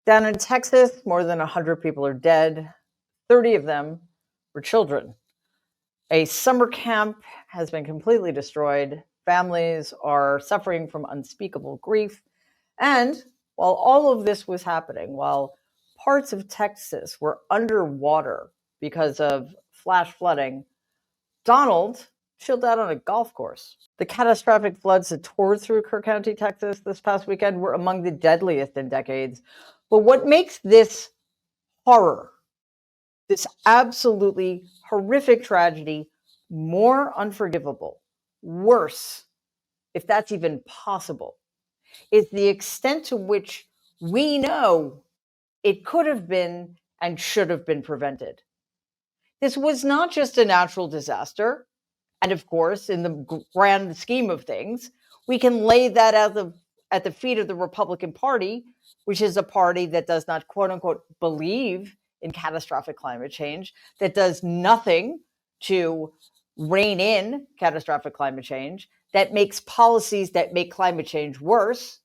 Down in Texas, more than 100 people are dead. 30 of them were children. A summer camp has been completely destroyed. Families are suffering from unspeakable grief. And while all of this was happening, while parts of Texas were underwater because of flash flooding, Donald chilled out on a golf course. The catastrophic floods that tore through Kerr County, Texas this past weekend were among the deadliest in decades. But what makes this horror, this absolutely horrific tragedy, more unforgivable, worse, if that's even possible, is the extent to which we know it could have been and should have been prevented. This was not just a natural disaster. And of course, in the grand scheme of things, we can lay that at the feet of the Republican Party, which is a party that does not, quote unquote, believe in catastrophic climate change, that does nothing to rein in catastrophic climate change, that makes policies that make climate change worse.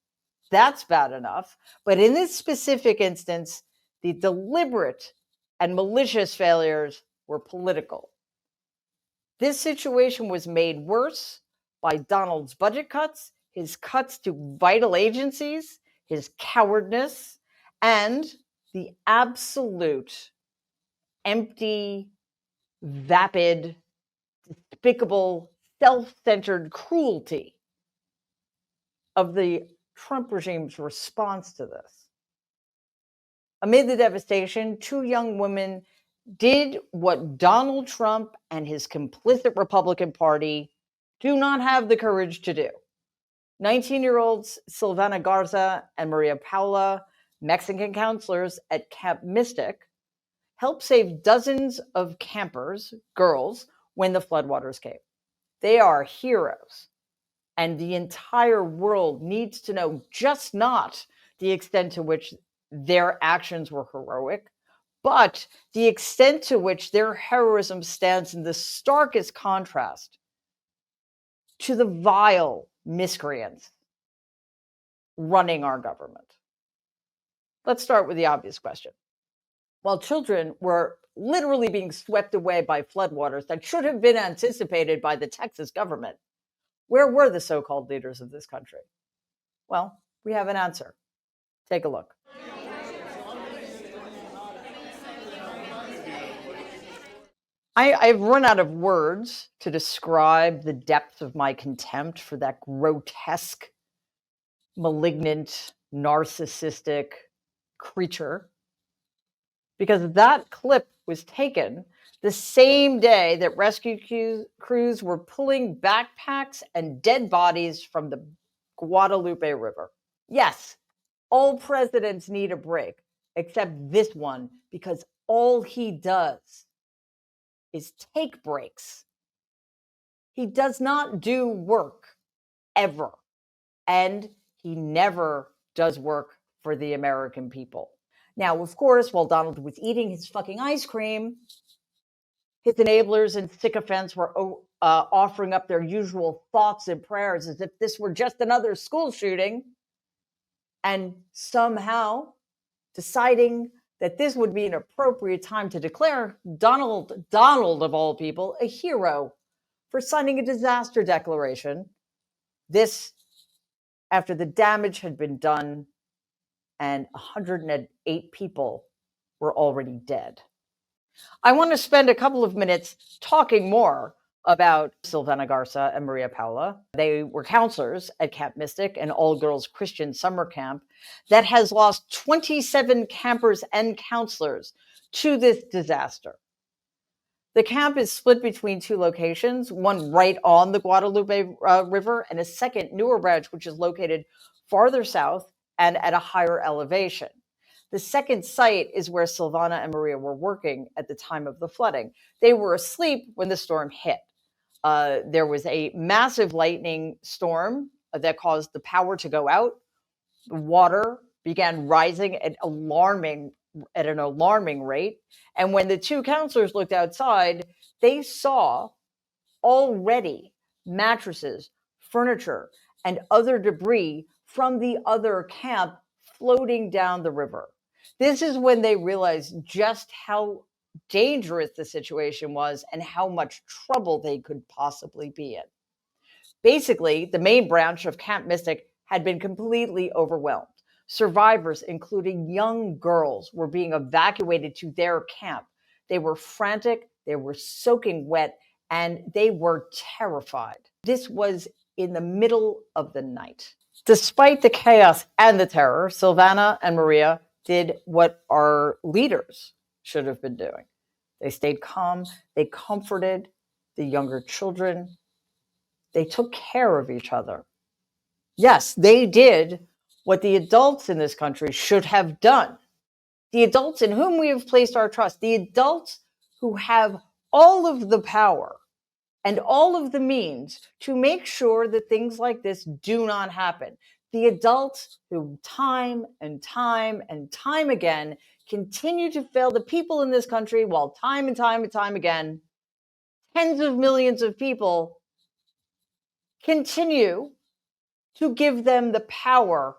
That's bad enough. But in this specific instance, the deliberate and malicious failures were political. This situation was made worse by Donald's budget cuts, his cuts to vital agencies, his cowardness, and the absolute empty, vapid, despicable, self-centered cruelty of the Trump regime's response to this. Amid the devastation, 2 young women did what Donald Trump and his complicit Republican Party do not have the courage to do. 19-year-olds Silvana Garza and Maria Paula, Mexican counselors at Camp Mystic, helped save dozens of campers, girls, when the floodwaters came. They are heroes, and the entire world needs to know just not the extent to which their actions were heroic, but the extent to which their heroism stands in the starkest contrast to the vile miscreants running our government. Let's start with the obvious question. While children were literally being swept away by floodwaters that should have been anticipated by the Texas government, where were the so-called leaders of this country? Well, we have an answer. Take a look. I've run out of words to describe the depth of my contempt for that grotesque, malignant, narcissistic creature, because that clip was taken the same day that rescue crews were pulling backpacks and dead bodies from the Guadalupe River. Yes, all presidents need a break, except this one, because all he does is take breaks. He does not do work ever. And he never does work for the American people. Now, of course, while Donald was eating his fucking ice cream, his enablers and sycophants were offering up their usual thoughts and prayers as if this were just another school shooting, and somehow deciding that this would be an appropriate time to declare Donald of all people, a hero for signing a disaster declaration. This after the damage had been done and 108 people were already dead. I want to spend a couple of minutes talking more about Silvana Garza and Maria Paula. They were counselors at Camp Mystic, an all-girls Christian summer camp that has lost 27 campers and counselors to this disaster. The camp is split between 2 locations, one right on the Guadalupe River and a second newer branch, which is located farther south and at a higher elevation. The second site is where Silvana and Maria were working at the time of the flooding. They were asleep when the storm hit. There was a massive lightning storm that caused the power to go out. The water began rising at an alarming rate. And when the 2 counselors looked outside, they saw already mattresses, furniture, and other debris from the other camp floating down the river. This is when they realized just how dangerous the situation was and how much trouble they could possibly be in. Basically, the main branch of Camp Mystic had been completely overwhelmed. Survivors, including young girls, were being evacuated to their camp. They were frantic, they were soaking wet, and they were terrified. This was in the middle of the night. Despite the chaos and the terror, Silvana and Maria did what our leaders should have been doing. They stayed calm, they comforted the younger children, they took care of each other. Yes, they did what the adults in this country should have done. The adults in whom we have placed our trust, the adults who have all of the power and all of the means to make sure that things like this do not happen. The adults who time and time and time again continue to fail the people in this country, while time and time and time again, tens of millions of people continue to give them the power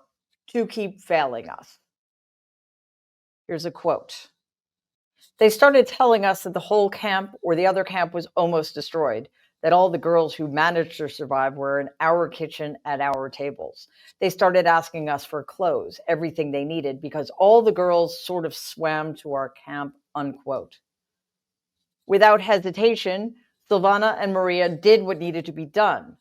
to keep failing us. Here's a quote. They started telling us that the whole camp or the other camp was almost destroyed, that all the girls who managed to survive were in our kitchen at our tables. They started asking us for clothes, everything they needed, because all the girls sort of swam to our camp, unquote. Without hesitation, Silvana and Maria did what needed to be done.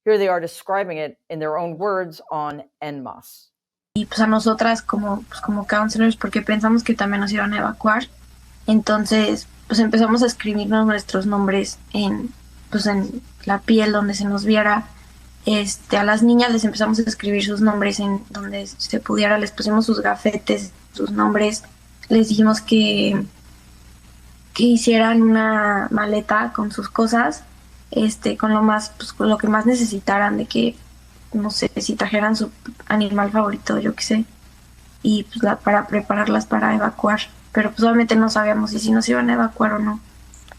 Here they are describing it in their own words on Enmas. Y pues a nosotras como counselors, porque pensamos que también nos iban a evacuar, entonces pues empezamos a escribirnos nuestros nombres en la piel donde se nos viera. A las niñas les empezamos a escribir sus nombres en donde se pudiera, les pusimos sus gafetes, sus nombres, les dijimos que hicieran una maleta con sus cosas, con lo que más necesitaran, de que no sé, si trajeran su animal favorito, yo qué sé, y pues para prepararlas para evacuar, pero pues obviamente no sabíamos si nos iban a evacuar o no,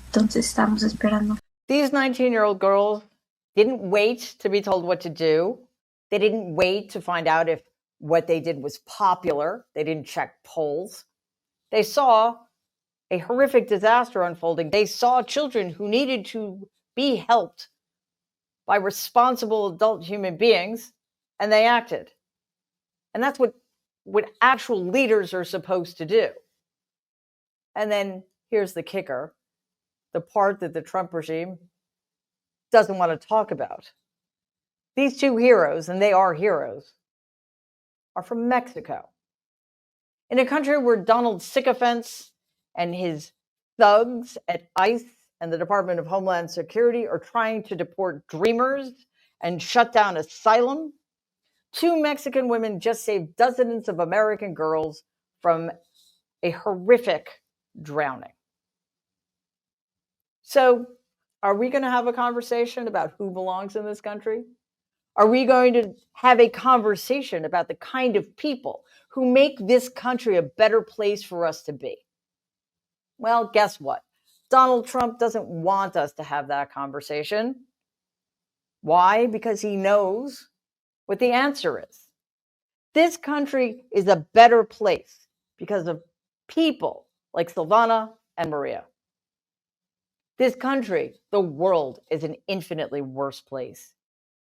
entonces estábamos esperando. These 19-year-old girls didn't wait to be told what to do. They didn't wait to find out if what they did was popular. They didn't check polls. They saw a horrific disaster unfolding. They saw children who needed to be helped by responsible adult human beings, and they acted. And that's what actual leaders are supposed to do. And then here's the kicker, the part that the Trump regime doesn't want to talk about. These two heroes, and they are heroes, are from Mexico. In a country where Donald sycophants and his thugs at ICE and the Department of Homeland Security are trying to deport dreamers and shut down asylum, two Mexican women just saved dozens of American girls from a horrific drowning. So, are we going to have a conversation about who belongs in this country? Are we going to have a conversation about the kind of people who make this country a better place for us to be? Well, guess what? Donald Trump doesn't want us to have that conversation. Why? Because he knows what the answer is. This country is a better place because of people like Silvana and Maria. This country, the world, is an infinitely worse place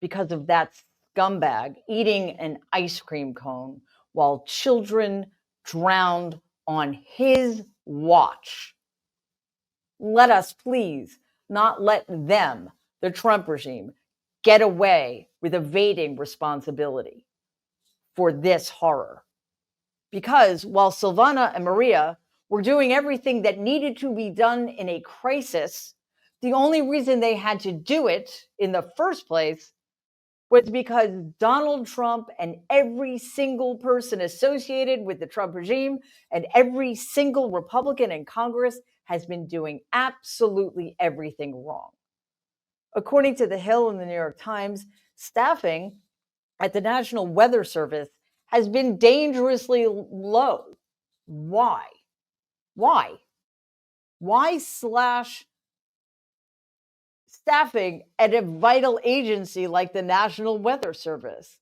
because of that scumbag eating an ice cream cone while children drowned on his watch. Let us please not let them, the Trump regime, get away with evading responsibility for this horror. Because while Silvana and Maria were doing everything that needed to be done in a crisis, the only reason they had to do it in the first place was because Donald Trump and every single person associated with the Trump regime and every single Republican in Congress has been doing absolutely everything wrong. According to The Hill and the New York Times, staffing at the National Weather Service has been dangerously low. Why? Why slash staffing at a vital agency like the National Weather Service?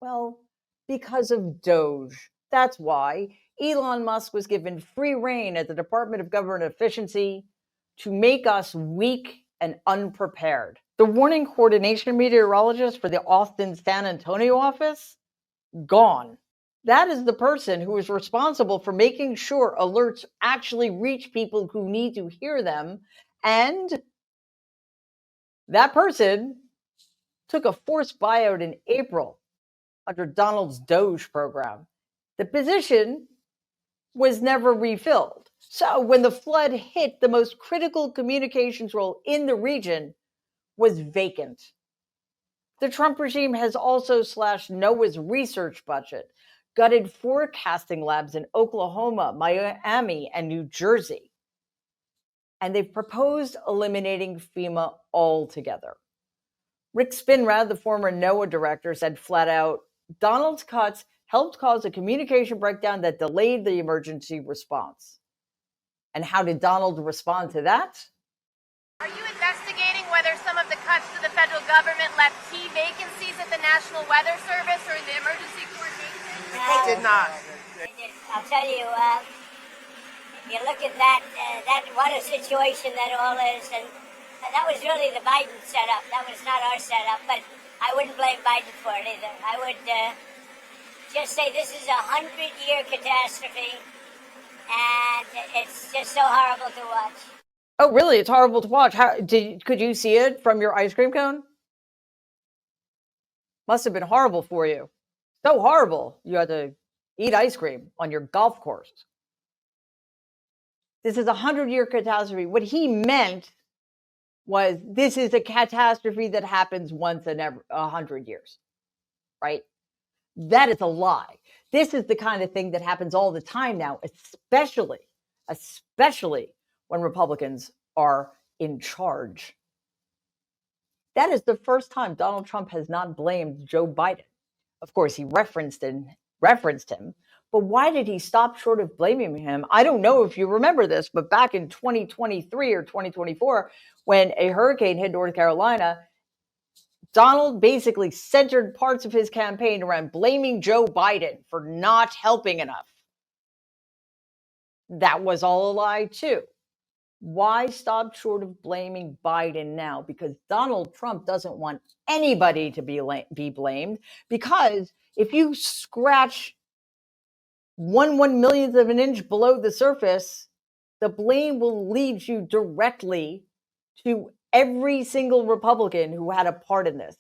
Well, because of Doge. That's why. Elon Musk was given free rein at the Department of Government Efficiency to make us weak and unprepared. The warning coordination meteorologist for the Austin San Antonio office, gone. That is the person who is responsible for making sure alerts actually reach people who need to hear them. And that person took a forced buyout in April under Donald's Doge program. The position was never refilled. So when the flood hit, the most critical communications role in the region was vacant. The Trump regime has also slashed NOAA's research budget, gutted forecasting labs in Oklahoma, Miami, and New Jersey. And they've proposed eliminating FEMA altogether. Rick Spinrad, the former NOAA director, said flat out, Donald's cuts helped cause a communication breakdown that delayed the emergency response. And how did Donald respond to that? Are you investigating whether some of the cuts to the federal government left key vacancies at the National Weather Service or in the emergency coordination? It did not. I'll tell you, if you look at that, what a situation that all is, and that was really the Biden setup. That was not our setup, but I wouldn't blame Biden for it either. I would just say this is a 100-year catastrophe, and it's just so horrible to watch. Oh, really? It's horrible to watch. Could you see it from your ice cream cone? Must have been horrible for you. So horrible, you had to eat ice cream on your golf course. This is a 100-year catastrophe. What he meant was this is a catastrophe that happens once in 100 years, right? That is a lie. This is the kind of thing that happens all the time now, especially when Republicans are in charge. That is the first time Donald Trump has not blamed Joe Biden. Of course, he referenced him, but why did he stop short of blaming him? I don't know if you remember this, but back in 2023 or 2024, when a hurricane hit North Carolina, Donald basically centered parts of his campaign around blaming Joe Biden for not helping enough. That was all a lie, too. Why stop short of blaming Biden now? Because Donald Trump doesn't want anybody to be blamed. Because if you scratch 1/1 millionth of an inch below the surface, the blame will lead you directly to every single Republican who had a part in this.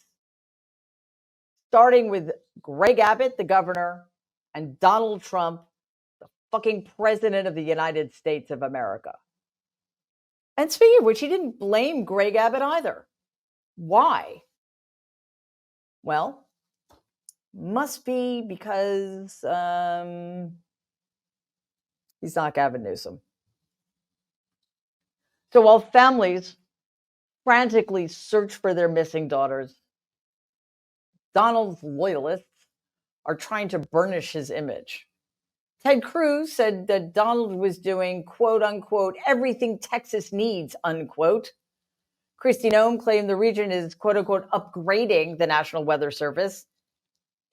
Starting with Greg Abbott, the governor, and Donald Trump, the fucking president of the United States of America. And speaking of which, he didn't blame Greg Abbott either. Why? Well, must be because he's not Gavin Newsom. So while families frantically search for their missing daughters, Donald's loyalists are trying to burnish his image. Ted Cruz said that Donald was doing, quote unquote, everything Texas needs, unquote. Kristi Noem claimed the region is, quote unquote, upgrading the National Weather Service.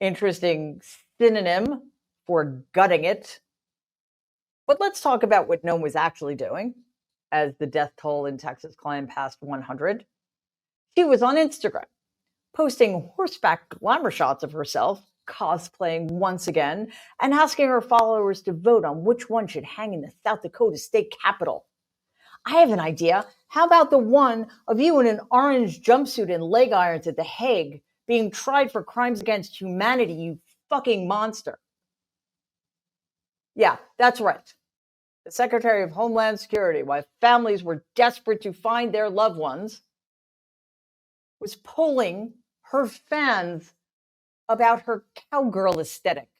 Interesting synonym for gutting it. But let's talk about what Noem was actually doing as the death toll in Texas climbed past 100. She was on Instagram, posting horseback glamour shots of herself, cosplaying once again, and asking her followers to vote on which one should hang in the South Dakota state capitol. I have an idea. How about the one of you in an orange jumpsuit and leg irons at The Hague being tried for crimes against humanity, you fucking monster? Yeah, that's right. The Secretary of Homeland Security, while families were desperate to find their loved ones, was polling her fans about her cowgirl aesthetic.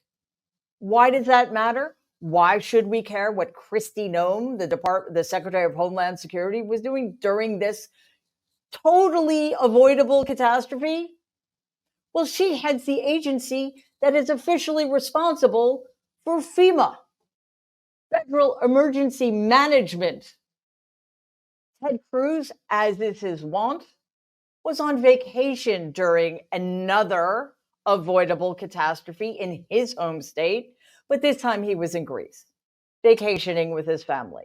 Why does that matter? Why should we care what Kristi Noem, the Secretary of Homeland Security, was doing during this totally avoidable catastrophe? Well, she heads the agency that is officially responsible for FEMA, Federal Emergency Management. Ted Cruz, as is his wont, was on vacation during another avoidable catastrophe in his home state, but this time he was in Greece, vacationing with his family.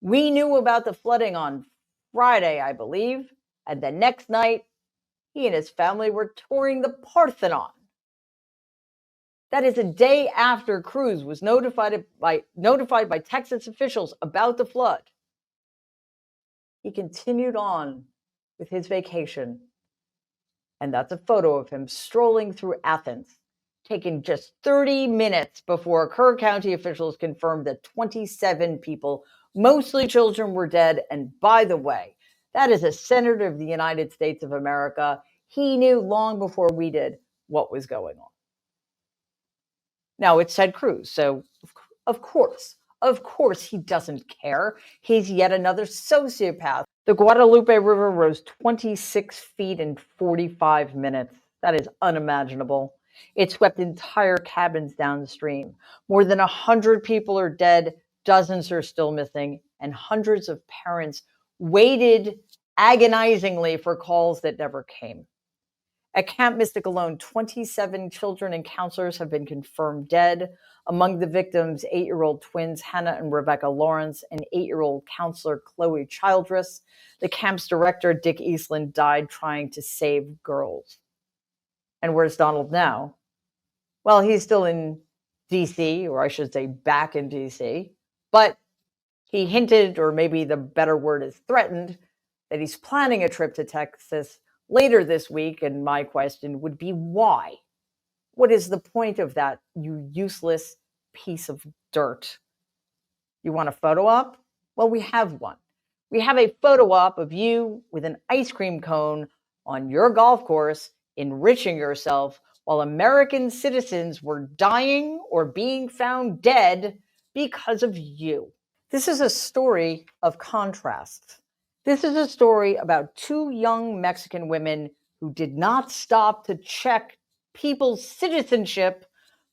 We knew about the flooding on Friday, I believe, and the next night, he and his family were touring the Parthenon. That is a day after Cruz was notified by Texas officials about the flood. He continued on with his vacation. And that's a photo of him strolling through Athens, taken just 30 minutes before Kerr County officials confirmed that 27 people, mostly children, were dead. And by the way, that is a senator of the United States of America. He knew long before we did what was going on. Now, it's Ted Cruz, so of course he doesn't care. He's yet another sociopath. The Guadalupe River rose 26 feet in 45 minutes. That is unimaginable. It swept entire cabins downstream. More than 100 people are dead, dozens are still missing, and hundreds of parents waited agonizingly for calls that never came. At Camp Mystic alone, 27 children and counselors have been confirmed dead. Among the victims, 8-year-old twins Hannah and Rebecca Lawrence and 8-year-old counselor Chloe Childress. The camp's director, Dick Eastland, died trying to save girls. And where's Donald now? Well, he's still in D.C., or I should say back in D.C., but he hinted, or maybe the better word is threatened, that he's planning a trip to Texas later this week, and my question would be why? What is the point of that, you useless piece of dirt? You want a photo op? Well, we have one. We have a photo op of you with an ice cream cone on your golf course, enriching yourself while American citizens were dying or being found dead because of you. This is a story of contrast. This is a story about two young Mexican women who did not stop to check people's citizenship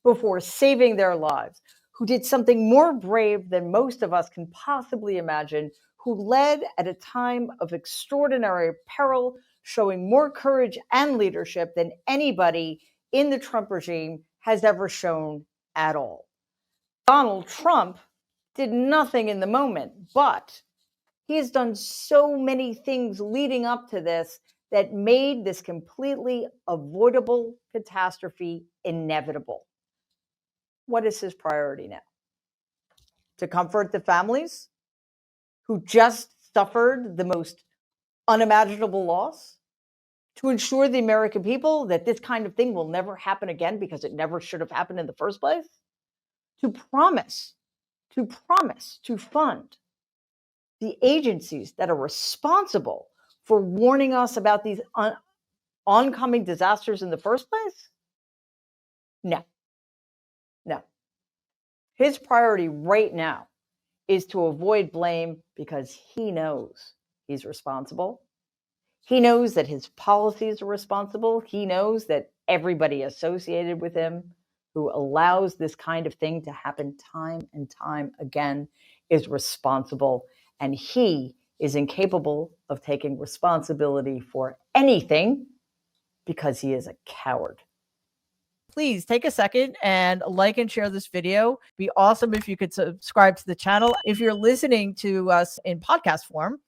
before saving their lives, who did something more brave than most of us can possibly imagine, who led at a time of extraordinary peril, showing more courage and leadership than anybody in the Trump regime has ever shown at all. Donald Trump did nothing in the moment, but he has done so many things leading up to this that made this completely avoidable catastrophe inevitable. What is his priority now? To comfort the families who just suffered the most unimaginable loss? To ensure the American people that this kind of thing will never happen again because it never should have happened in the first place? To promise to fund the agencies that are responsible for warning us about these oncoming disasters in the first place? No. His priority right now is to avoid blame because he knows he's responsible. He knows that his policies are responsible. He knows that everybody associated with him who allows this kind of thing to happen time and time again is responsible. And he is incapable of taking responsibility for anything because he is a coward. Please take a second and like and share this video. It'd be awesome if you could subscribe to the channel. If you're listening to us in podcast form,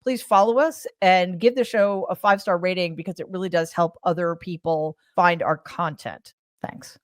please follow us and give the show a 5-star rating because it really does help other people find our content. Thanks.